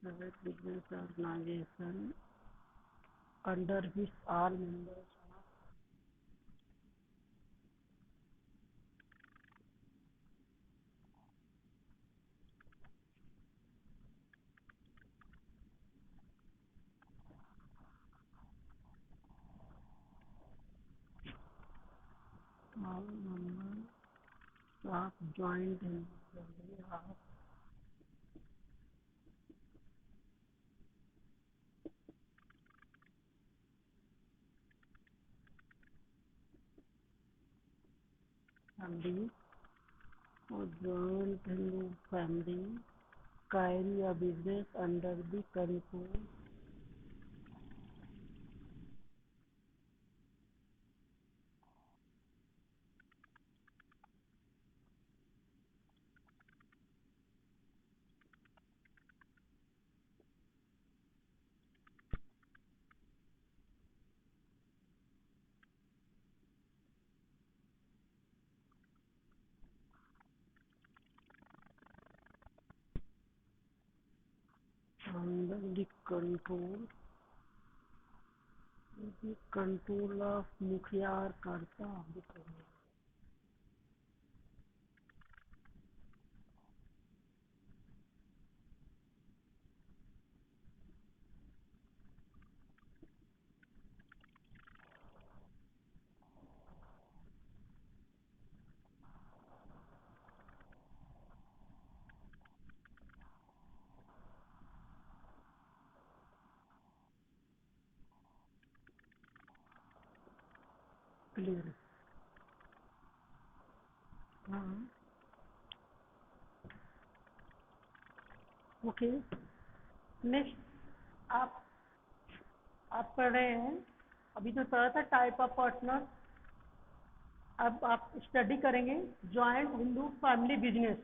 private business organization under which all members all members of joint family of family or joint Hindu family carry a business under the control under the control of मुखिया और कर्ता of the family. Clear? हाँ, okay. Next आप पढ़ रहे हैं. अभी तो पढ़ा था टाइप ऑफ पार्टनर. अब आप स्टडी करेंगे जॉइंट हिंदू फैमिली बिजनेस.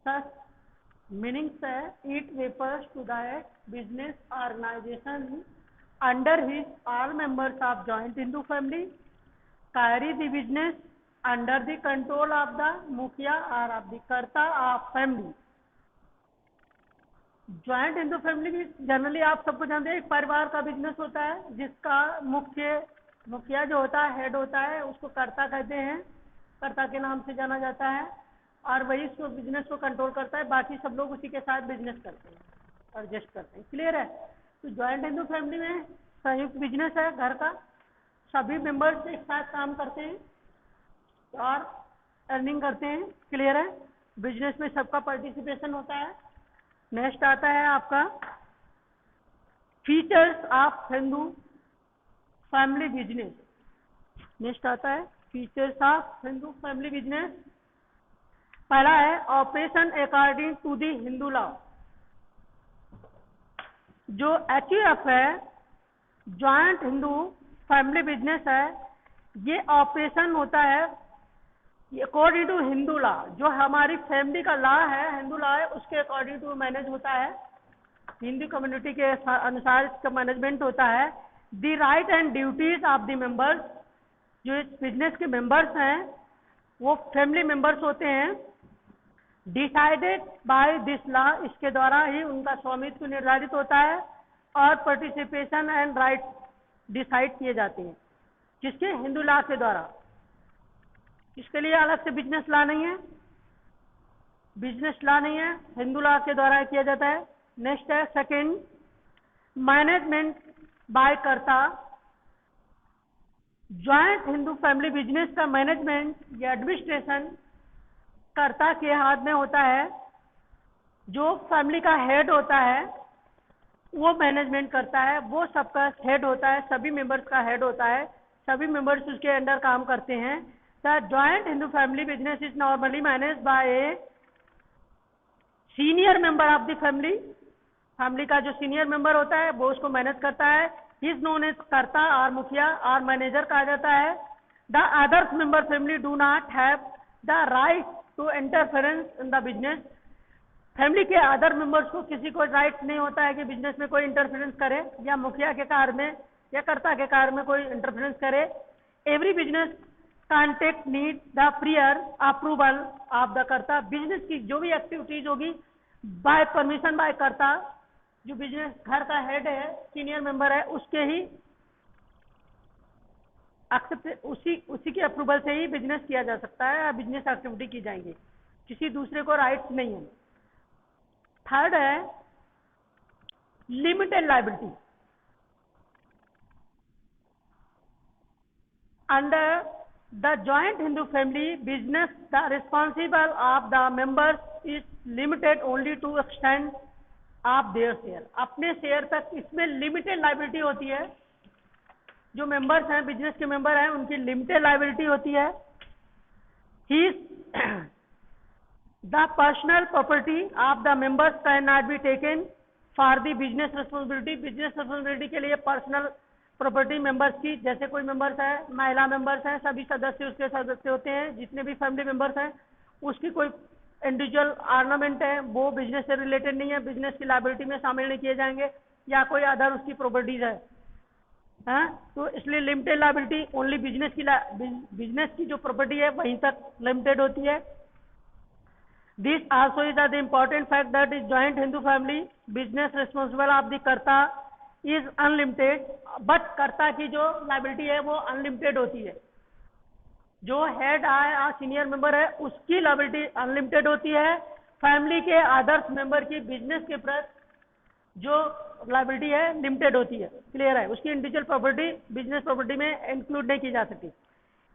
सच मीनिंग्स है it refers to that business organization under which all members of joint Hindu family carry the business under the control of the मुखिया or of the कर्ता of family. Joint Hindu family भी generally आप सबको जानते हैं एक परिवार का बिजनेस होता है जिसका मुखिया जो होता है, हेड होता है, उसको कर्ता कहते हैं, कर्ता के नाम से जाना जाता है और वही उसको बिजनेस को कंट्रोल करता है. बाकी सब लोग उसी के साथ बिजनेस करते हैं, एडजस्ट करते हैं. क्लियर है? तो ज्वाइंट हिंदू फैमिली में संयुक्त बिजनेस है घर का. सभी मेंबर्स एक साथ काम करते हैं और अर्निंग करते हैं. क्लियर है? बिजनेस में सबका पार्टिसिपेशन होता है. नेक्स्ट आता है आपका features of Hindu family business. Next आता है features of Hindu family business. पहला है operation according to the Hindu law. जो HUF है, ज्वाइंट हिंदू फैमिली बिजनेस है, ये ऑपरेशन होता है अकॉर्डिंग टू हिंदू लॉ. जो हमारी फैमिली का लॉ है, हिंदू लॉ है, उसके अकॉर्डिंग टू मैनेज होता है. हिंदू कम्युनिटी के अनुसार इसका मैनेजमेंट होता है. The right and duties of the members. जो इस बिजनेस के मेंबर्स हैं वो फैमिली मेंबर्स होते हैं. Decided by this law. इसके द्वारा ही उनका स्वामित्व निर्धारित होता है और पार्टिसिपेशन एंड राइट डिसाइड किए जाते हैं. किसके? हिंदू लॉ के द्वारा. इसके लिए अलग से बिजनेस लॉ नहीं है, बिजनेस लॉ नहीं है, हिंदू लॉ के द्वारा किया जाता है. नेक्स्ट है सेकंड मैनेजमेंट बाय कर्ता. ज्वाइंट हिंदू फैमिली बिजनेस का मैनेजमेंट या एडमिनिस्ट्रेशन कर्ता के हाथ में होता है. जो फैमिली का हेड होता है वो मैनेजमेंट करता है. वो सबका हेड होता है, सभी मेंबर्स का हेड होता है, सभी मेंबर्स उसके अंडर काम करते हैं. The joint Hindu family business is normally manage by a senior member of the family. Family का जो सीनियर मेंबर होता है वो उसको मैनेज करता है. इज नोन एज कर्ता और मुखिया और मैनेजर कहा जाता है. The others member family do not have the right to interference in the business. Family के अदर मेंबर्स को किसी को राइट नहीं होता है कि बिजनेस में कोई इंटरफेरेंस करे या मुखिया के कार्य में या कर्ता के कार्य में कोई इंटरफेरेंस करे. Every business contact need the prior approval of the कर्ता. बिजनेस की जो भी एक्टिविटीज होगी बाय परमिशन बाय करता, जो बिजनेस घर का हेड है, सीनियर मेंबर है, उसके ही एक्सेप्ट उसी के अप्रूवल से ही बिजनेस किया जा सकता है या बिजनेस एक्टिविटी की जाएंगी, किसी दूसरे को राइट्स नहीं है। थर्ड है limited liability. Under the joint Hindu family business the responsible of the members is limited only to extend of their share. अपने शेयर तक इसमें लिमिटेड लायबिलिटी होती है। जो मेंबर्स हैं, बिजनेस के मेंबर हैं, उनकी लिमिटेड लायबिलिटी होती है। ही the personal property of the members can not be taken for the business responsibility. Business responsibility के लिए पर्सनल प्रॉपर्टी मेंबर्स की, जैसे कोई मेंबर्स है, महिला मेंबर्स हैं, सभी सदस्य उसके सदस्य होते हैं, जितने भी फैमिली मेंबर्स हैं, उसकी कोई इंडिविजुअल ऑर्नामेंट है वो बिजनेस से रिलेटेड नहीं है, बिजनेस की लायबिलिटी में शामिल नहीं किए जाएंगे, या कोई अदर उसकी प्रॉपर्टीज है, तो इसलिए लिमिटेड लायबिलिटी ओनली बिजनेस की जो प्रॉपर्टी है वहीं तक लिमिटेड होती है। This also is the important fact that is joint Hindu family business responsible of the कर्ता इज अनलिमिटेड, बट कर्ता की जो लायबिलिटी है वो अनलिमिटेड होती है। जो हेड है, सीनियर मेंबर है, उसकी लायबिलिटी अनलिमिटेड होती है। फैमिली के अदर्स मेंबर की बिजनेस के प्रति जो लायबिलिटी है लिमिटेड होती है। क्लियर है? उसकी इंडिविजुअल प्रॉपर्टी बिजनेस प्रॉपर्टी में इंक्लूड नहीं की जा सकती।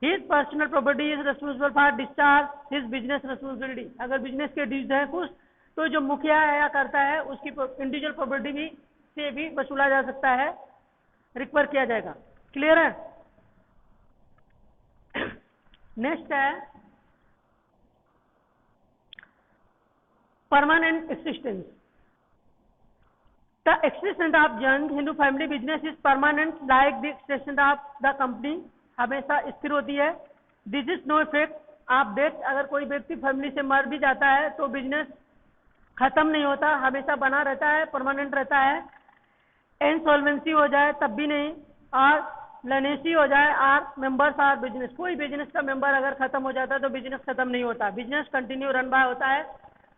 His personal property is responsible for discharge his business responsibility. अगर बिजनेस के ड्यूज है कुछ, तो जो मुखिया है या करता है उसकी इंडिविजुअल प्रॉपर्टी भी से भी वसूला जा सकता है, रिकवर किया जाएगा। क्लियर है? नेक्स्ट है permanent existence. The existence of joint Hindu family business is permanent like the existence of the company, हमेशा स्थिर होती है। This is no effect of death. अगर कोई व्यक्ति फैमिली से मर भी जाता है तो बिजनेस खत्म नहीं होता, हमेशा बना रहता है, परमानेंट रहता है। इंसॉल्वेंसी हो जाए तब भी नहीं, और लनेसी हो जाए और मेंबर्स और बिजनेस, कोई बिजनेस का मेंबर अगर खत्म हो जाता है तो बिजनेस खत्म नहीं होता, बिजनेस कंटिन्यू रन बाय होता है।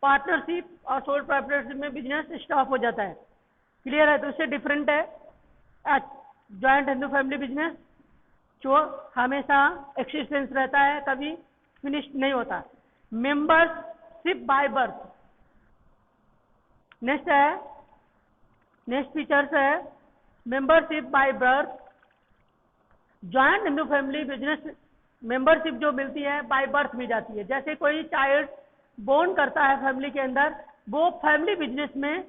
पार्टनरशिप और सोल प्रोप्राइटरशिप में बिजनेस स्टॉप हो जाता है। क्लियर है? तो इससे डिफरेंट है जॉइंट हिंदू फैमिली बिजनेस, जो हमेशा एक्सिस्टेंस रहता है, कभी फिनिश नहीं होता। Membership by birth. Next features है membership by birth. Joint Hindu family business membership जो मिलती है बाय बर्थ मिल जाती है। जैसे कोई चाइल्ड बोर्न करता है फैमिली के अंदर, वो फैमिली बिजनेस में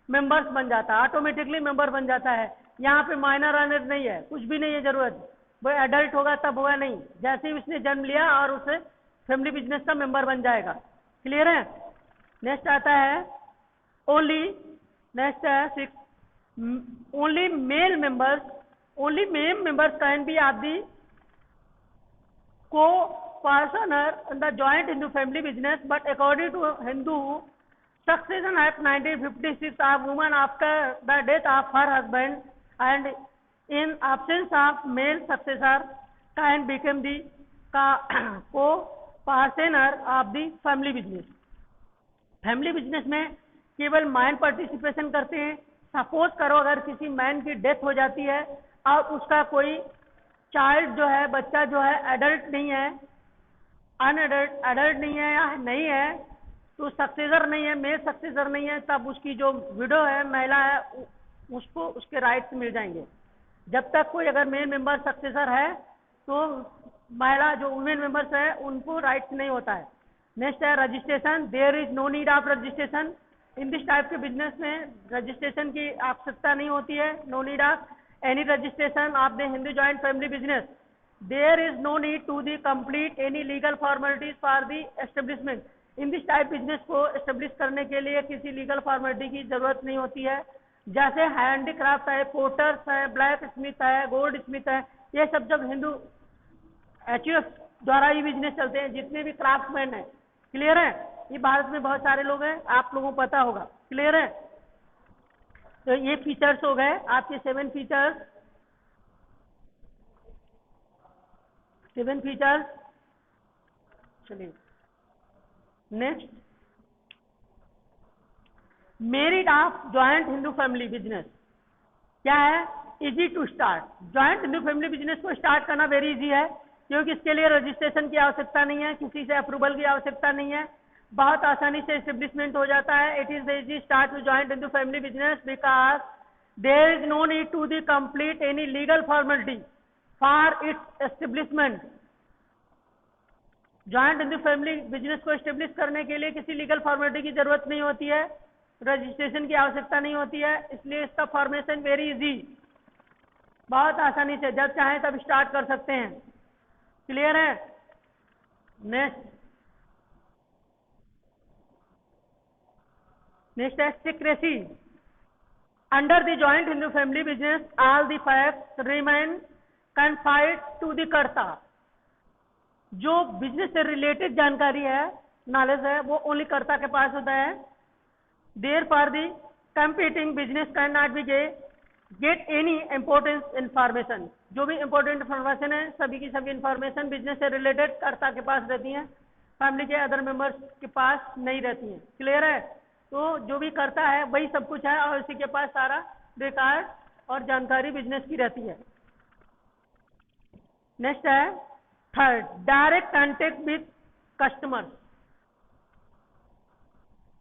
मेंबर्स बन जाता है, ऑटोमेटिकली मेंबर बन जाता है। यहाँ पे माइनर अर्नर नहीं है, कुछ भी नहीं है जरूरत, वो एडल्ट होगा तब होगा नहीं, जैसे ही उसने जन्म लिया और उसे फैमिली बिजनेस का मेंबर बन जाएगा। क्लियर है? नेक्स्ट आता है only male members can be of the co-partner in the joint Hindu family business, but according to Hindu Succession Act 1956, a woman after the death of her husband and in absence of male successor can become the co-partner of the family business. Family business में केवल man participation करते हैं। Suppose करो अगर किसी man की death हो जाती है और उसका कोई चाइल्ड जो है, बच्चा जो है एडल्ट नहीं है, एडल्ट नहीं है या नहीं है, तो सक्सेसर नहीं है, मेल सक्सेसर नहीं है, तब उसकी जो विडो है, महिला है, उसको उसके राइट्स मिल जाएंगे। जब तक कोई अगर मेल मेंबर सक्सेसर है तो महिला जो वुमेन मेंबर्स है उनको राइट्स नहीं होता है। नेक्स्ट है registration. There is no need of registration. In this type के बिजनेस में रजिस्ट्रेशन की आवश्यकता नहीं होती है। No need of any registration of the Hindu joint family business. There is no need to the complete any legal formalities for the establishment. In this type business को establish करने के लिए किसी legal formality की जरूरत नहीं होती है। जैसे हैंडीक्राफ्ट है, पोर्टर्स है, ब्लैक स्मिथ है, गोल्ड स्मिथ है, ये सब जब हिंदू HUF द्वारा ही बिजनेस चलते हैं, जितने भी क्राफ्टमैन है। क्लियर है? ये भारत में बहुत सारे लोग हैं, आप लोगों को पता होगा। क्लियर है? तो ये फीचर्स हो गए आपके 7 फीचर्स। चलिए next merit of joint Hindu family business क्या है? Easy to start. Joint Hindu family business को स्टार्ट करना वेरी इजी है, क्योंकि इसके लिए रजिस्ट्रेशन की आवश्यकता नहीं है, किसी से अप्रूवल की आवश्यकता नहीं है, बहुत आसानी से एस्टेब्लिशमेंट हो जाता है। It is the easy start to joint Hindu family business because there is no need to the complete any legal formality for its establishment. Joint Hindu family business को एस्टेब्लिश करने के लिए किसी लीगल फॉर्मेलिटी की जरूरत नहीं होती है, रजिस्ट्रेशन की आवश्यकता नहीं होती है, इसलिए इसका फॉर्मेशन वेरी इजी, बहुत आसानी से जब चाहें तब स्टार्ट कर सकते हैं। क्लियर है? नेक्स्ट है secrecy. Under the joint Hindu family business all the facts remain confined to the karta. जो बिजनेस से रिलेटेड जानकारी है, नॉलेज है, वो ओनली कर्ता के पास होता है। There for the competing business can not be get any importance information. जो भी इम्पोर्टेंट इंफॉर्मेशन है, सभी की सभी इंफॉर्मेशन बिजनेस से रिलेटेड कर्ता के पास रहती है, फैमिली के अदर मेंबर्स के पास नहीं रहती है। क्लियर है? तो जो भी करता है वही सब कुछ है, और इसी के पास सारा रिकॉर्ड और जानकारी बिजनेस की रहती है। नेक्स्ट है third, direct contact with customer.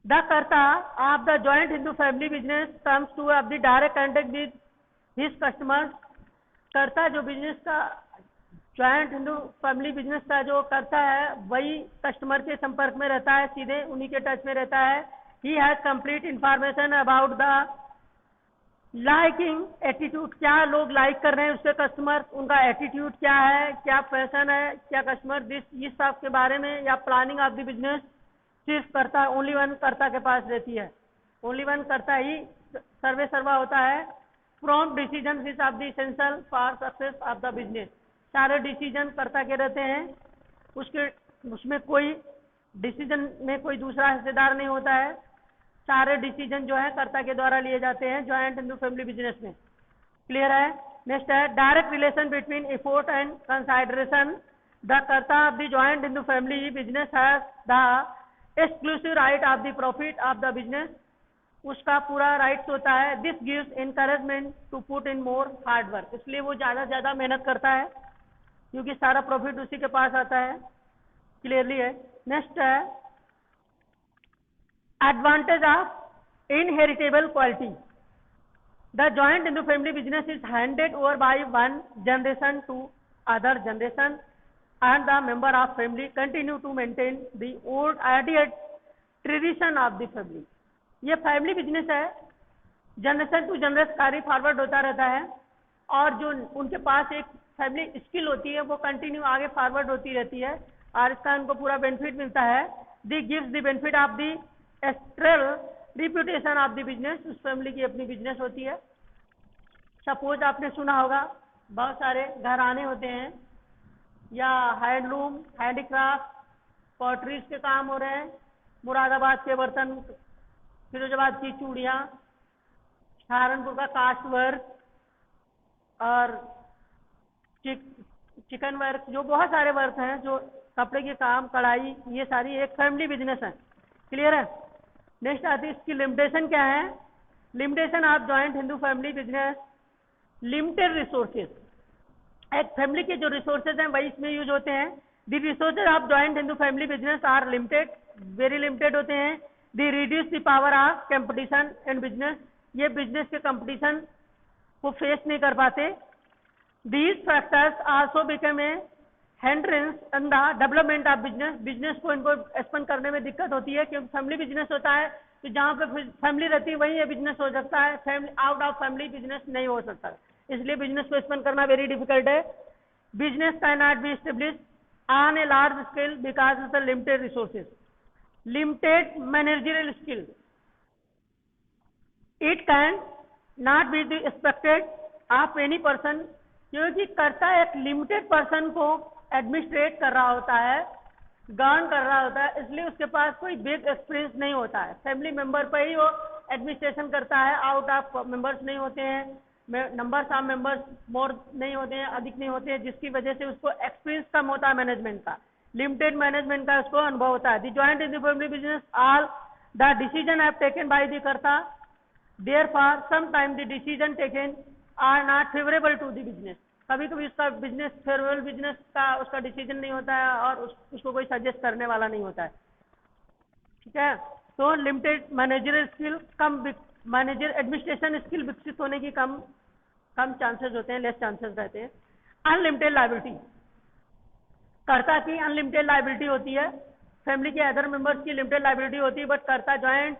The karta of the joint Hindu family business comes to have the direct contact with his customers. Karta जो बिजनेस का, जॉइंट हिंदू फैमिली बिजनेस का जो करता है, वही कस्टमर के संपर्क में रहता है, सीधे उन्हीं के टच में रहता है। He has complete information about the liking attitude, क्या लोग लाइक कर रहे हैं उसके कस्टमर, उनका एटीट्यूड क्या है, क्या फैशन है, क्या कस्टमर दिस, इस सब के बारे में, या प्लानिंग ऑफ द बिजनेस सिर्फ करता, ओनली वन कर्ता के पास रहती है। ओनली वन कर्ता ही सर्वे सर्वा होता है। Prompt decision is of the essential for success of the business. सारे डिसीजन कर्ता के रहते हैं, उसमें कोई डिसीजन में कोई दूसरा हिस्सेदार नहीं होता है। सारे डिसीजन जो है कर्ता के द्वारा लिए जाते हैं ज्वाइंट हिंदू फैमिली बिजनेस में। क्लियर है? नेक्स्ट है direct relation between effort and consideration. The karta of the joint Hindu family business has the exclusive right of the profit of the business. उसका पूरा राइट्स होता है। This gives encouragement to put in more hard work. इसलिए वो ज़्यादा से ज़्यादा मेहनत करता है, क्योंकि सारा प्रॉफिट उसी के पास आता है। क्लियरली है? नेक्स्ट है advantage of inheritable quality. The joint Hindu family business is handed over by one generation to other generation, and the member of family continue to maintain the old ideal tradition of the family. ये family business है, generation to generation carry forward होता रहता है, और जो उनके पास एक family skill होती है वो कंटिन्यू आगे फॉरवर्ड होती रहती है, और इसका उनको पूरा बेनिफिट मिलता है। The gives the benefit of the astral reputation of the business. उस फैमिली की अपनी बिजनेस होती है। सपोज आपने सुना होगा बहुत सारे घराने होते हैं, या हैंडलूम, हैंडीक्राफ्ट, पॉटरीज के काम हो रहे हैं, मुरादाबाद के बर्तन, फिरोजाबाद की चूड़ियाँ, सहारनपुर का कास्ट वर्क और चिकन वर्क, जो बहुत सारे वर्क हैं, जो कपड़े के काम, कढ़ाई, ये सारी एक फैमिली बिजनेस है। क्लियर है? नेक्स्ट आती है इसकी लिमिटेशन क्या है। Limitation of joint Hindu family business, limited resources. एक फैमिली के जो रिसोर्सेज हैं वही इसमें यूज होते हैं। The resources of joint Hindu family business are limited, very limited होते हैं। The reduce the power of competition and business, ये बिजनेस के कंपटीशन को फेस नहीं कर पाते। These factors also become A hindrance in the development of business. Business को इनको एक्सपेंड करने में दिक्कत होती है, क्योंकि फैमिली बिजनेस होता है, तो जहाँ पे फैमिली रहती है वहीं ये बिजनेस हो सकता है, family out of family business नहीं हो सकता, इसलिए बिजनेस को एक्सपेंड करना वेरी डिफिकल्ट है। Business can not B establish on a large scale because of the limited resources, limited managerial skill. It can not be the expected of any person, क्योंकि कर्ता एक लिमिटेड पर्सन को administrate कर रहा होता है, govern कर रहा होता है, इसलिए उसके पास कोई बिग एक्सपीरियंस नहीं होता है। फैमिली मेंबर पर ही वो एडमिनिस्ट्रेशन करता है, आउट ऑफ मेंबर्स नहीं होते हैं, नंबर्स ऑफ मेंबर्स मोर नहीं होते हैं, अधिक नहीं होते हैं, जिसकी वजह से उसको एक्सपीरियंस कम होता है मैनेजमेंट का, लिमिटेड मैनेजमेंट का उसको अनुभव होता है। The joint in the family business all the decision have taken by the karta, therefore sometime the decision taken are not favourable to the business. कभी कभी उसका बिजनेस फेवरेबल बिजनेस का उसका डिसीजन नहीं होता है और उसको कोई सजेस्ट करने वाला नहीं होता है, ठीक है। तो लिमिटेड मैनेजरियल स्किल कम, मैनेजर एडमिनिस्ट्रेशन स्किल विकसित होने की कम चांसेस होते हैं, लेस चांसेस रहते हैं। अनलिमिटेड लायबिलिटी, कर्ता की अनलिमिटेड लायबिलिटी होती है, फैमिली के अदर मेंबर्स की लिमिटेड लायबिलिटी होती है, बट कर्ता ज्वाइंट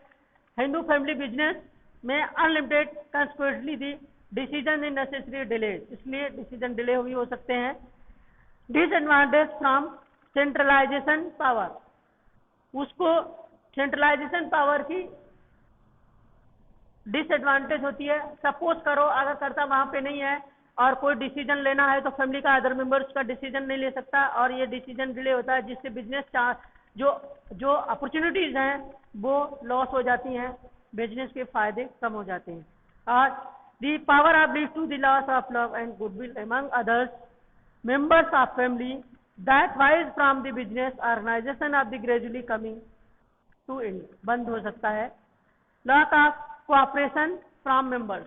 हिंदू फैमिली बिजनेस में unlimited consequently the decision in necessary delay, इसलिए डिसीजन डिले भी हो सकते हैं। डिसएडवांटेज फ्रॉम सेंट्रलाइजेशन पावर, उसको सेंट्रलाइजेशन पावर की डिसएडवांटेज होती है। सपोज करो अगर कर्ता वहां पे नहीं है और कोई डिसीजन लेना है तो फैमिली का अदर मेंबर्स का डिसीजन नहीं ले सकता और ये डिसीजन डिले होता है, जिससे बिजनेस जो अपॉर्चुनिटीज हैं वो लॉस हो जाती हैं, बिजनेस के फायदे कम हो जाते हैं। और the power of lead to the loss of love and goodwill among others members of family that wise from the business organisation of the gradually coming to end, बंद हो सकता है। Loss of cooperation from members,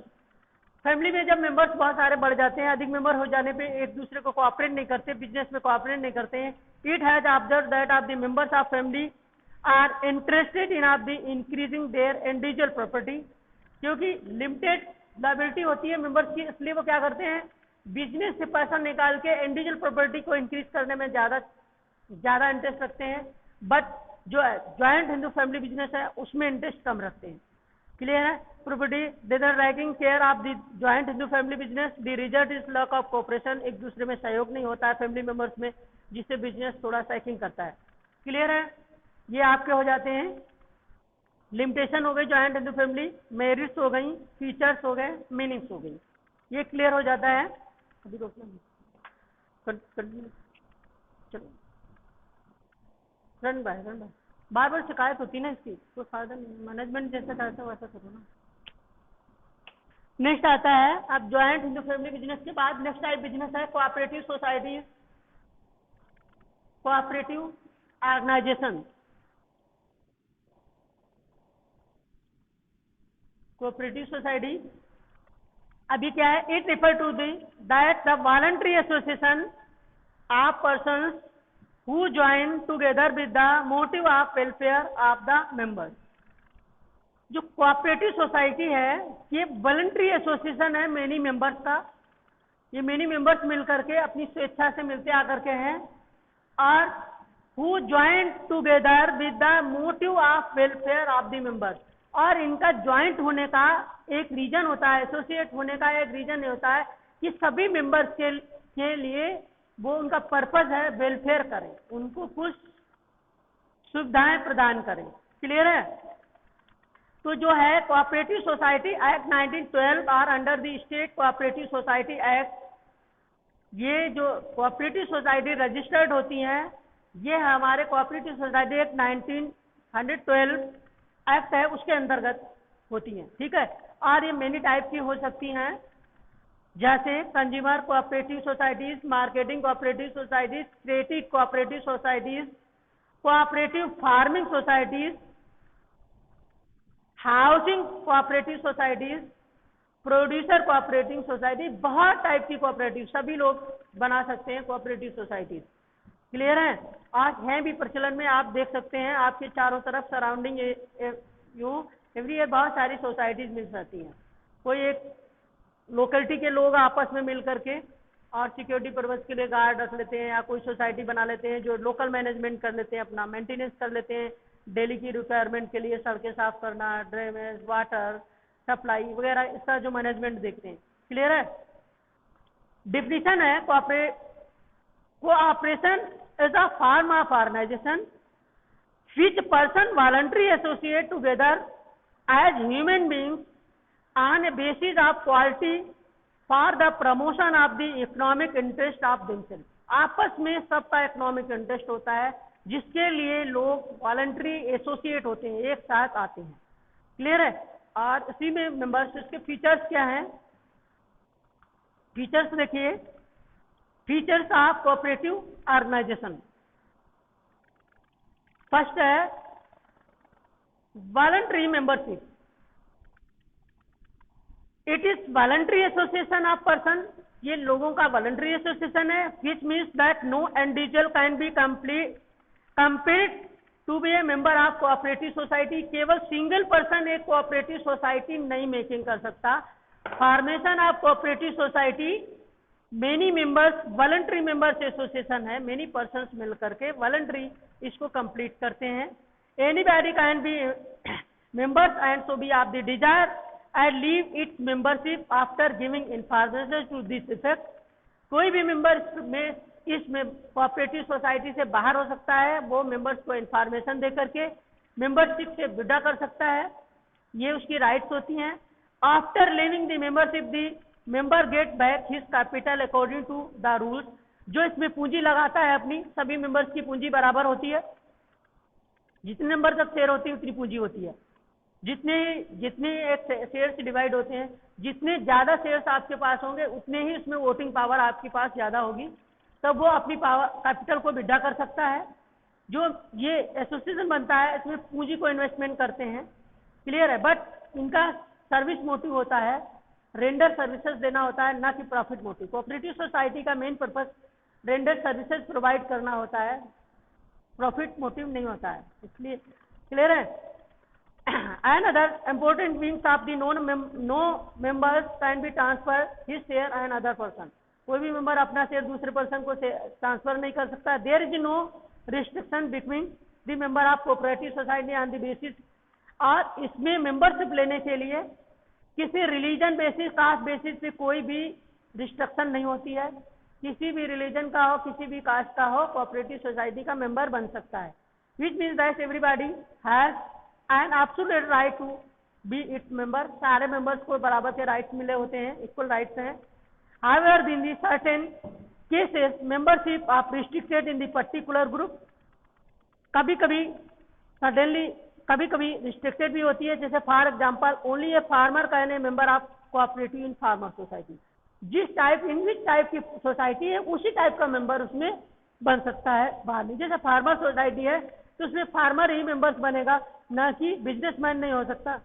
family में जब members बहुत सारे बढ़ जाते हैं, अधिक मेंबर हो जाने पे एक दूसरे को कोऑपरेट नहीं करते, बिजनेस में कोऑपरेट नहीं करते हैं। It has observe that of the members of family are interested in of the increasing their individual property, क्योंकि लिमिटेड लायबिलिटी होती है मेंबर्स की, इसलिए वो क्या करते हैं, बिजनेस से पैसा निकाल के इंडिविजुअल प्रॉपर्टी को इंक्रीज करने में ज्यादा इंटरेस्ट रखते हैं, बट जो ज्वाइंट हिंदू फैमिली बिजनेस है उसमें इंटरेस्ट कम रखते हैं। क्लियर है। Property whether ragging care of the joint Hindu family business, the result is lack of cooperation, एक दूसरे में सहयोग नहीं होता है फैमिली मेंबर्स में, जिससे बिजनेस थोड़ा सैकिंग करता है। क्लियर है। ये आपके हो जाते हैं लिमिटेशन हो गई ज्वाइंट हिंदू फैमिली, मेरिट्स हो गई, फीचर्स हो गए, मीनिंग्स हो गई, ये क्लियर हो जाता है। अभी चलो रन बाय बार बार शिकायत होती ना इसकी, कोई फायदा नहीं, मैनेजमेंट जैसा करता है वैसा करो ना। नेक्स्ट आता है अब ज्वाइंट हिंदू फैमिली बिजनेस के बाद नेक्स्ट टाइप बिजनेस है cooperative society, cooperative organisation. Cooperative society अभी क्या है, it refer to that the voluntary association of persons who join together with the motive of welfare of the members। जो cooperative society है ये voluntary association है many members का, ये many members मिलकर के अपनी स्वेच्छा से मिलते आकर के हैं, और who join together with the motive of welfare of the members, और इनका ज्वाइंट होने का एक रीजन होता है, एसोसिएट होने का एक रीजन होता है कि सभी मेंबर्स के लिए वो उनका पर्पस है वेलफेयर करें, उनको कुछ सुविधाएं प्रदान करें। क्लियर है। तो जो है कोऑपरेटिव सोसाइटी एक्ट 1912 और under the state cooperative society act, ये जो कोऑपरेटिव सोसाइटी रजिस्टर्ड होती हैं ये हमारे कोऑपरेटिव सोसाइटी एक्ट 1912 एक्ट है उसके अंतर्गत होती हैं। ठीक है। और ये मेनी टाइप की हो सकती हैं, जैसे consumer cooperative societies, marketing cooperative societies, credit cooperative societies, cooperative farming societies, housing cooperative societies, producer cooperative society, बहुत टाइप की कोऑपरेटिव सभी लोग बना सकते हैं कोऑपरेटिव सोसाइटीज। क्लियर है। आज हैं भी प्रचलन में, आप देख सकते हैं आपके चारों तरफ सराउंडिंग एवरी ईयर बहुत सारी सोसाइटीज मिल सकती हैं। कोई एक लोकेलिटी के लोग आपस में मिल करके और सिक्योरिटी पर्पज के लिए गार्ड रख लेते हैं, या कोई सोसाइटी बना लेते हैं जो लोकल मैनेजमेंट कर लेते हैं, अपना मेंटेनेंस कर लेते हैं, डेली की रिक्वायरमेंट के लिए सड़कें साफ करना, ड्रेनेज, वाटर सप्लाई वगैरह, इसका जो मैनेजमेंट देखते हैं। क्लियर है। डिफिनीशन है cooperation is a form of organisation which person voluntarily associate together as human beings on a basis of quality for the promotion of the economic interest of themselves। आपस में सबका economic interest होता है जिसके लिए लोग voluntary associate होते हैं, एक साथ आते हैं। क्लियर है। और इसी में मेंबर्स, इसके फीचर्स क्या हैं, फीचर्स देखिए, features of cooperative organisation. First है voluntary membership, it is voluntary association of person, ये लोगों का वॉलंटरी एसोसिएशन है, which means that no individual can be compelled to be a member of cooperative society. केवल single person एक cooperative society नहीं making कर सकता। Formation of cooperative society, many members, voluntary members association है, many persons मिल करके voluntary इसको complete करते हैं। Anybody can be members and so be of the desire and leave its membership after giving information to this effect. कोई भी member में इसमें कोऑपरेटिव सोसाइटी से बाहर हो सकता है, वो मेंबर्स को इंफॉर्मेशन दे करके मेंबरशिप से विड्रॉ कर सकता है, ये उसकी राइट्स होती हैं। After leaving the membership the member get back his capital according to the rules. जो इसमें पूंजी लगाता है अपनी, सभी मेंबर्स की पूंजी बराबर होती है, जितने नंबर तक शेयर होती है उतनी पूंजी होती है। जितने एक शेयर से डिवाइड होते हैं, जितने ज्यादा शेयर्स आपके पास होंगे उतने ही उसमें वोटिंग पावर आपके पास ज्यादा होगी, तब वो अपनी पावर कैपिटल को विड्रॉ कर सकता है। जो ये एसोसिएशन बनता है इसमें पूंजी को इन्वेस्टमेंट करते हैं, क्लियर है, बट इनका सर्विस मोटिव होता है, रेंडर सर्विसेज देना होता है, ना कि प्रॉफिट मोटिव। कोऑपरेटिव सोसाइटी का main purpose render services provide करना होता है, प्रॉफिट मोटिव नहीं होता है, इसलिए क्लियर है। And other important wings of the no members can be transfer his share and other person। कोई भी मेंबर अपना शेयर दूसरे पर्सन को ट्रांसफर नहीं कर सकता। There is no restriction between the member of cooperative society on the basis, और इसमें मेंबरशिप लेने के लिए किसी रिलीजन बेसिस, कास्ट बेसिस पे कोई भी रिस्ट्रिक्शन नहीं होती है। किसी भी रिलीजन का हो, किसी भी कास्ट का हो, कोऑपरेटिव सोसाइटी का मेंबर बन सकता है। Which means that everybody has an absolute right to be its member. सारे मेंबर्स को बराबर के राइट्स मिले होते हैं, इक्वल राइट्स हैं। However, in the certain cases, membership are restricted in the particular group। कभी कभी सडनली कभी कभी रिस्ट्रिक्टेड भी होती है, जैसे for example only a farmer can a member of cooperative in farmer society. जिस टाइप इन विच टाइप की सोसाइटी है उसी टाइप का मेंबर उसमें बन सकता है बाहर में। जैसे फार्मर सोसाइटी है तो उसमें फार्मर ही मेंबर्स बनेगा, ना कि बिजनेसमैन नहीं हो सकता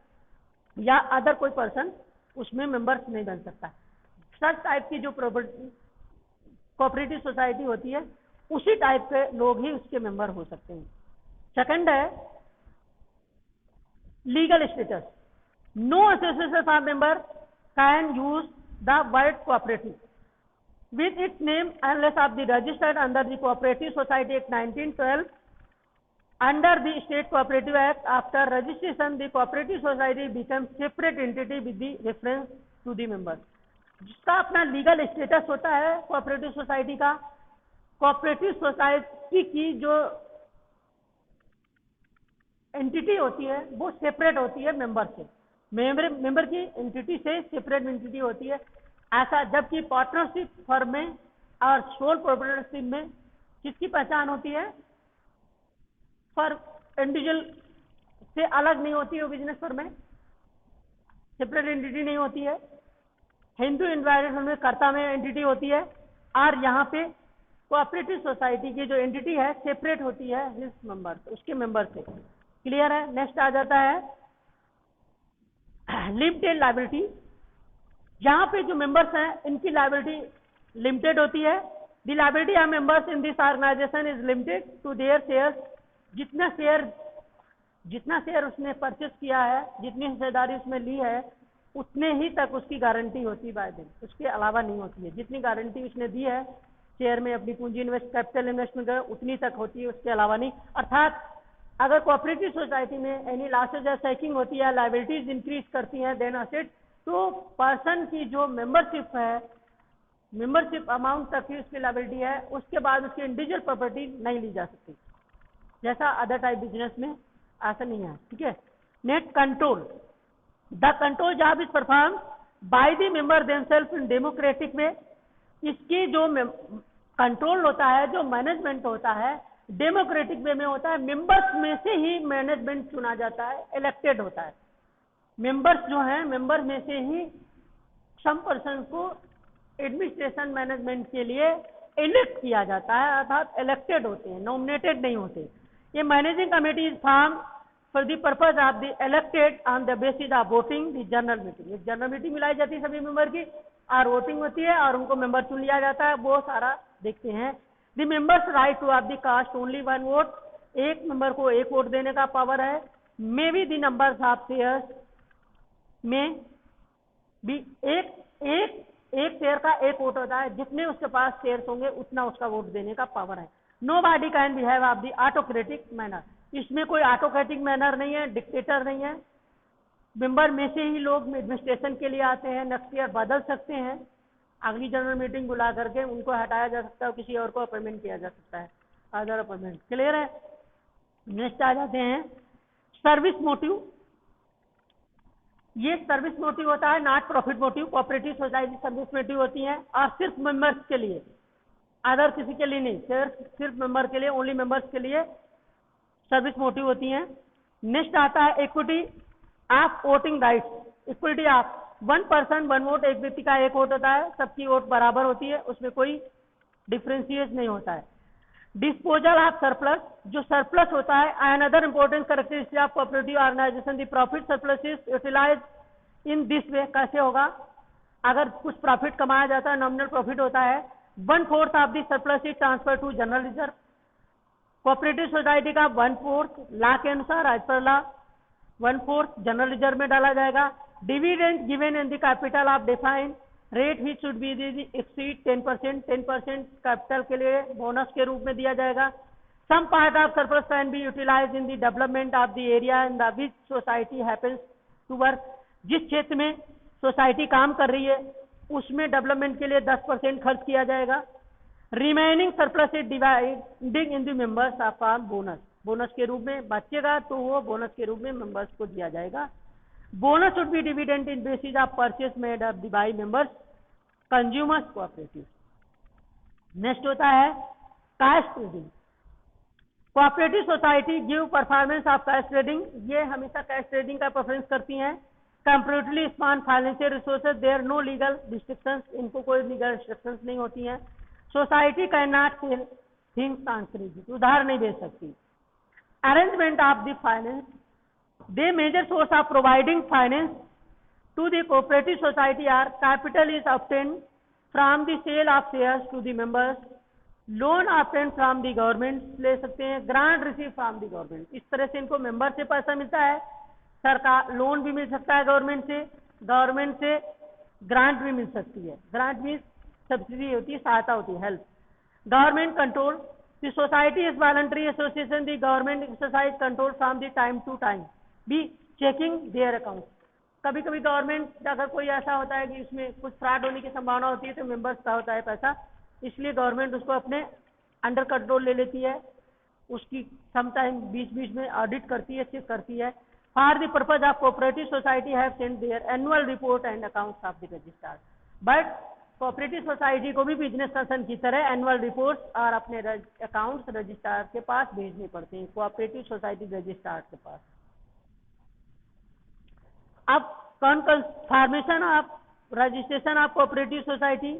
या अदर कोई पर्सन उसमें मेंबर्स नहीं बन सकता। सच टाइप की जो कोऑपरेटिव सोसाइटी होती है उसी टाइप के लोग ही उसके मेंबर हो सकते हैं। सेकंड है legal status. No association of member can use the word cooperative with its name unless of the registered under the cooperative society act 1912। Under the state cooperative act, after registration the cooperative society become separate entity with the reference to the member. जिसका अपना legal status होता है cooperative society का, cooperative society की जो entity होती है वो सेपरेट होती है मेंबर से, मेंबर की एंटिटी से सेपरेट एंटिटी होती है। ऐसा जबकि पार्टनरशिप फर्म में और सोल प्रोप्राइटरशिप में किसकी पहचान होती है, फॉर इंडिविजुअल से अलग नहीं होती है, वो बिजनेस फर्म में सेपरेट एंटिटी नहीं होती है। हिंदू इन्वायरमेंट में कर्ता में एंटिटी होती है, और यहाँ पे कोऑपरेटिव सोसाइटी की जो एंटिटी है सेपरेट होती है हिज मेंबर, उसके मेंबर से। क्लियर है। नेक्स्ट आ जाता है लिमिटेड लायबिलिटी। यहाँ पे जो मेंबर्स हैं इनकी लायबिलिटी लिमिटेड होती है। The liability of members in this organisation is limited to their shares. जितना शेयर उसने परचेस किया है, जितनी हिस्सेदारी उसमें ली है, उतने ही तक उसकी गारंटी होती है बाय दिन, उसके अलावा नहीं होती है। जितनी गारंटी उसने दी है शेयर में अपनी पूंजी कैपिटल इन्वेस्टमेंट उतनी तक होती है, उसके अलावा नहीं। अर्थात अगर कोऑपरेटिव सोसाइटी में एनी लॉसेज या सैकिंग होती है, लायबिलिटीज इंक्रीज करती हैं देन असेट, तो पर्सन की जो मेंबरशिप है, मेंबरशिप अमाउंट तक की उसकी लायबिलिटी है, उसके बाद उसकी इंडिविजुअल प्रॉपर्टी नहीं ली जा सकती, जैसा अदर टाइप बिजनेस में ऐसा नहीं है। ठीक है। Net control. The control job is perform by the member themselves in democratic way. इसकी जो कंट्रोल होता है, जो मैनेजमेंट होता है, डेमोक्रेटिक वे में होता है। मेंबर्स में से ही मैनेजमेंट चुना जाता है, इलेक्टेड होता है। मेंबर्स जो हैं, मेंबर में से ही सम पर्सन को एडमिनिस्ट्रेशन मैनेजमेंट के लिए इलेक्ट किया जाता है, अर्थात इलेक्टेड होते हैं, नॉमिनेटेड नहीं होते। ये managing committee is form for the purpose of the elected on the basis of voting the general meeting. एक जनरल मीटिंग बुलाई जाती है सभी मेंबर की और वोटिंग होती है और उनको मेंबर चुन लिया जाता है, वो सारा देखते हैं। The members right to of the cast only one vote, एक मेंबर को एक वोट देने का पावर है। May be the numbers of shares में भी एक शेयर का एक वोट होता है, जितने उसके पास शेयर्स होंगे उतना उसका वोट देने का पावर है। Nobody can behave of the autocratic manner, इसमें कोई ऑटोक्रेटिक मैनर नहीं है, डिक्टेटर नहीं है। मेंबर में से ही लोग एडमिनिस्ट्रेशन के लिए आते हैं, नेक्स्ट ईयर बदल सकते हैं, अगली जनरल मीटिंग बुला करके उनको हटाया जा सकता है, किसी और को अपॉइंटमेंट किया जा सकता है, अदर अपॉइंटमेंट। क्लियर है? नेक्स्ट आ जाते हैं सर्विस मोटिव। ये सर्विस मोटिव होता है, not profit motive. Cooperative society service motive होती है और सिर्फ मेंबर्स के लिए, अदर किसी के लिए नहीं, सिर्फ मेंबर के लिए, ओनली मेंबर्स के लिए सर्विस मोटिव होती हैं। नेक्स्ट आता है equity of voting rights. Equity of one person one vote, एक व्यक्ति का एक वोट होता है, सबकी वोट बराबर होती है, उसमें कोई डिफरेंशिएट नहीं होता है। डिस्पोजल ऑफ सरप्लस, जो सरप्लस होता है, another important characteristic of cooperative organisation, the profit surplus is utilise in this way. कैसे होगा? अगर कुछ प्रॉफिट कमाया जाता है, नॉमिनल प्रॉफिट होता है, 1/4 of the surplus is transfer to general reserve. Cooperative society का 1/4 लॉ के अनुसार, as per law 1/4 general reserve में डाला जाएगा। Dividend given in the capital of defined rate ही शुड बी एक्सीड 10%, 10% कैपिटल के लिए बोनस के रूप में दिया जाएगा। Some part of surplus can be utilise in the development of the area in the which society happens to work. जिस क्षेत्र में सोसाइटी काम कर रही है उसमें डेवलपमेंट के लिए 10% खर्च किया जाएगा। Remaining surplus is dividing in the members of bonus, bonus के रूप में बचेगा तो वो बोनस के रूप में मेंबर्स को दिया जाएगा। Bonus should be dividend in basis of purchase made of by members consumers cooperative. Next होता है cash trading. Cooperative society give performance of cash trading, ये हमेशा कैश ट्रेडिंग का प्रेफरेंस करती हैं। Comparatively spawn financial resources, there no legal restrictions, इनको कोई legal restrictions नहीं होती हैं। Society can not sell things on credit, उधार नहीं बेच सकती। Arrangement of the finance, they major source of providing finance to the cooperative society are capital is obtained from the sale of shares to the members, loan obtained from the government, ले सकते हैं, grant received from the government। इस तरह से इनको member से पैसा मिलता है, सरकार लोन भी मिल सकता है गवर्नमेंट से ग्रांट भी मिल सकती है। ग्रांट भी सब्सिडी होती है, सहायता होती है, help. Government control, the society is voluntary association, the government exercise control from the time to time be checking their account. कभी कभी गवर्नमेंट अगर कोई ऐसा होता है कि उसमें कुछ फ्रॉड होने की संभावना होती है तो मेंबर्स का होता है पैसा, इसलिए गवर्नमेंट उसको अपने अंडर कंट्रोल ले लेती है, उसकी समटाइम बीच बीच में ऑडिट करती है, चेक करती है। For the purpose of cooperative society have sent there annual report and accounts of the registrar, but cooperative society को भी बिजनेस पर्सन की तरह एनुअल रिपोर्ट्स और अपने अकाउंट्स रजिस्ट्रार के पास भेजने पड़ते हैं, कोऑपरेटिव सोसाइटी रजिस्ट्रार के पास। अब कौन formation of registration of cooperative society,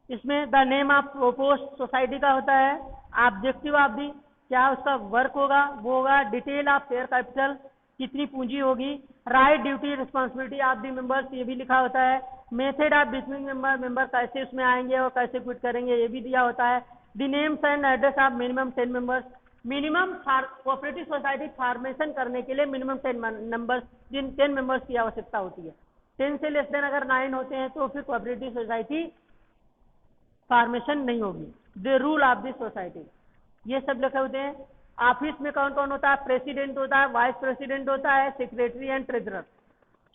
इसमें the name of proposed society का होता है, ऑब्जेक्टिव ऑफ दी, क्या उसका वर्क होगा वो होगा, डिटेल ऑफ शेयर कैपिटल, कितनी पूंजी होगी, right duty responsibility of the members, ये भी लिखा होता है। मेथड ऑफ बिटवीन मेंबर कैसे उसमें आएंगे और कैसे क्विट करेंगे ये भी दिया होता है। The names and address of minimum 10 members, minimum cooperative society formation करने के लिए मिनिमम 10 मेंबर्स की आवश्यकता होती है। 10 से लेस देन अगर 9 होते हैं तो फिर कोऑपरेटिव सोसाइटी फॉर्मेशन नहीं होगी। The rule of the society, ये सब लिखे होते हैं। ऑफिस में कौन कौन होता है, प्रेसिडेंट होता है, वाइस प्रेसिडेंट होता है, सेक्रेटरी एंड ट्रेजरर,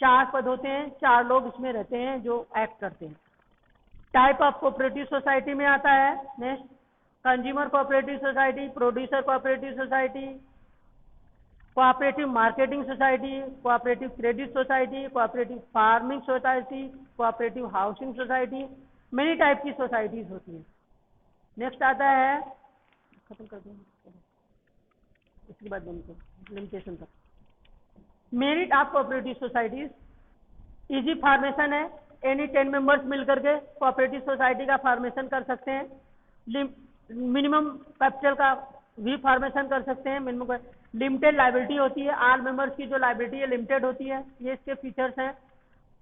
4 पद होते हैं, 4 लोग इसमें रहते हैं जो एक्ट करते हैं। टाइप ऑफ कोऑपरेटिव सोसाइटी में आता है next consumer cooperative society, producer cooperative society, cooperative marketing society, cooperative credit society, cooperative farming society, cooperative housing society, many type की सोसाइटीज होती हैं। नेक्स्ट आता है, खत्म कर दें इसके बाद लिमिटेशन तक। Merit of cooperative societies, easy formation है, एनी 10 मेंबर्स मिलकर के कोऑपरेटिव सोसाइटी का फॉर्मेशन कर सकते हैं। मिनिमम कैपिटल का भी फॉर्मेशन कर सकते हैं। मिनिमम लिमिटेड लाइबिलिटी होती है, आल मेंबर्स की जो लाइबिलिटी है लिमिटेड होती है, ये इसके फीचर्स हैं।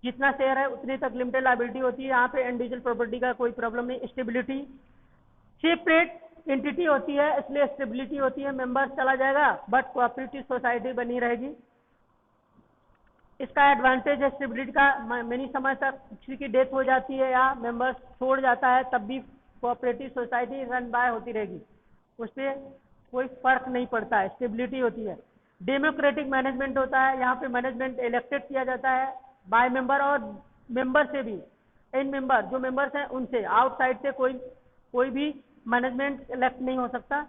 जितना शेयर है उतनी तक लिमिटेड लाइबिलिटी होती है, यहाँ पे इंडिविजुअल प्रॉपर्टी का कोई प्रॉब्लम नहीं। स्टेबिलिटी, सेपरेट एंटिटी होती है इसलिए स्टेबिलिटी होती है, मेंबर्स चला जाएगा बट कोऑपरेटिव सोसाइटी बनी रहेगी। इसका एडवांटेज है स्टेबिलिटी का, मैनी समय तक किसी की डेथ हो जाती है या मेंबर्स छोड़ जाता है तब भी कोऑपरेटिव सोसाइटी रन बाय होती रहेगी, उससे कोई फर्क नहीं पड़ता है, स्टेबिलिटी होती है। डेमोक्रेटिक मैनेजमेंट होता है, यहाँ पे मैनेजमेंट इलेक्टेड किया जाता है बाय मेंबर और मेंबर से भी, इन मेंबर जो मेंबर्स हैं उनसे, आउटसाइड से कोई भी मैनेजमेंट इलेक्ट नहीं हो सकता,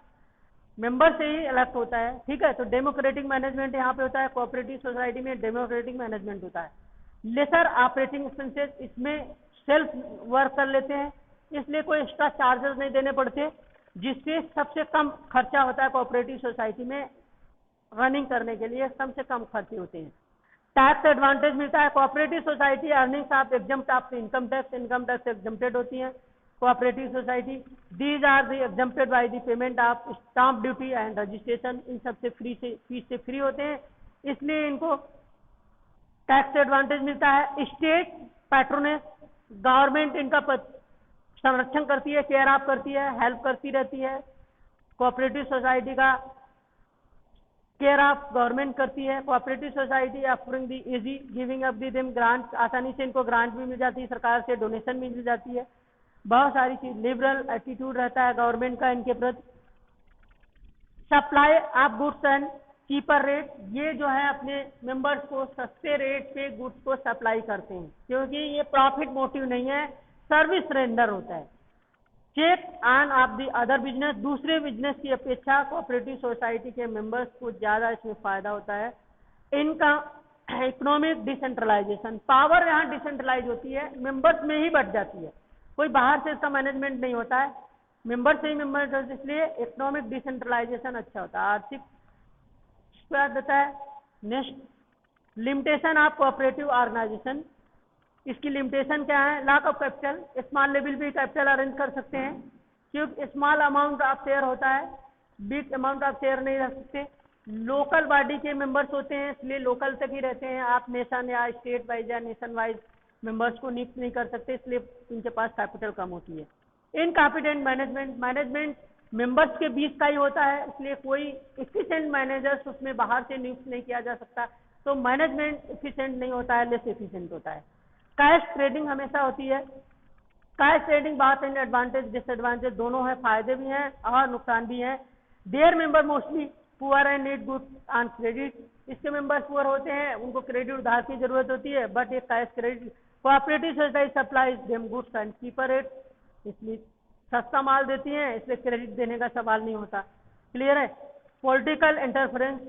मेंबर से ही इलेक्ट होता है। ठीक है, तो डेमोक्रेटिक मैनेजमेंट यहाँ पे होता है, कोऑपरेटिव सोसाइटी में डेमोक्रेटिक मैनेजमेंट होता है। लेसर ऑपरेटिंग एक्सपेंसेस, इसमें सेल्फ वर्क कर लेते हैं इसलिए कोई एक्स्ट्रा चार्जेस नहीं देने पड़ते, जिससे सबसे कम खर्चा होता है कोऑपरेटिव सोसाइटी में रनिंग करने के लिए, कम से कम खर्चे होते हैं। टैक्स एडवांटेज मिलता है, cooperative society earnings of exempt of income tax exempted होती है cooperative society. These are the exempted by the payment of stamp duty and registration, इन सबसे फीस से फ्री होते हैं इसलिए इनको टैक्स एडवांटेज मिलता है। स्टेट पैट्रोनेज, गवर्नमेंट इनका संरक्षण करती है, केयर ऑफ करती है, हेल्प करती रहती है, कोऑपरेटिव सोसाइटी का केयर ऑफ गवर्नमेंट करती है। Cooperative society offering the easy giving up the them grant, आसानी से इनको ग्रांट भी मिल जाती है, सरकार से डोनेशन भी मिल जाती है, बहुत सारी चीज। लिबरल एटीट्यूड रहता है गवर्नमेंट का इनके प्रति। Supply of goods and cheaper rate, ये जो है अपने मेंबर्स को सस्ते रेट पे गुड्स को सप्लाई करते हैं क्योंकि ये प्रॉफिट मोटिव नहीं है, सर्विस रेंडर होता है। Check on of the other business, दूसरे बिजनेस की अपेक्षा कोऑपरेटिव सोसाइटी के मेंबर्स को ज्यादा इसमें फायदा होता है। इनका इकोनॉमिक डिसेंट्रलाइजेशन, पावर यहाँ डिसेंट्रलाइज होती है, मेंबर्स में ही बढ़ जाती है, कोई बाहर से इसका मैनेजमेंट नहीं होता है, मेंबर से ही मेंबर, इसलिए इकोनॉमिक डिसेंट्रलाइजेशन अच्छा होता है। आर्थिक देता है। Next, limitation of cooperative organisation, इसकी लिमिटेशन क्या है? Lack of capital, small level भी कैपिटल अरेंज कर सकते हैं क्योंकि स्मॉल अमाउंट ऑफ शेयर होता है, बिग अमाउंट ऑफ शेयर नहीं रख सकते। लोकल बॉडी के मेंबर्स होते हैं इसलिए लोकल तक ही रहते हैं, आप नेशन या स्टेट वाइज या नेशन वाइज मेंबर्स को नियुक्त नहीं कर सकते, इसलिए इनके पास कैपिटल कम होती है। इनकॉम्पिटेंट मैनेजमेंट मेंबर्स के बीच का ही होता है इसलिए कोई एफिशिएंट मैनेजर्स उसमें बाहर से नियुक्त नहीं किया जा सकता, तो मैनेजमेंट एफिशिएंट नहीं होता है, लेस एफिशिएंट होता है। कैश ट्रेडिंग हमेशा होती है, कैश ट्रेडिंग बहुत एडवांटेज डिसएडवांटेज दोनों है, फायदे भी हैं और नुकसान भी हैं। There member mostly poor and need goods on credit, इसके मेंबर्स पुअर होते हैं, उनको क्रेडिट उधार की जरूरत होती है, बट ये cash credit. Cooperative society supplies them goods and cheaper rate, इसलिए सस्ता माल देती हैं इसलिए क्रेडिट देने का सवाल नहीं होता। क्लियर है। पॉलिटिकल इंटरफेरेंस,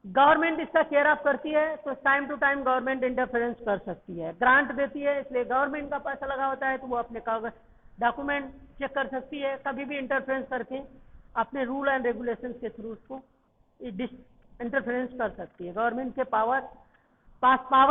गवर्नमेंट इसका केयर ऑफ करती है तो time to time government interference कर सकती है, ग्रांट देती है इसलिए गवर्नमेंट का पैसा लगा होता है तो वो अपने कागज डॉक्यूमेंट चेक कर सकती है, कभी भी इंटरफेरेंस करके अपने रूल एंड रेगुलेशन के थ्रू उसको इंटरफेरेंस कर सकती है। गवर्नमेंट के पास पावर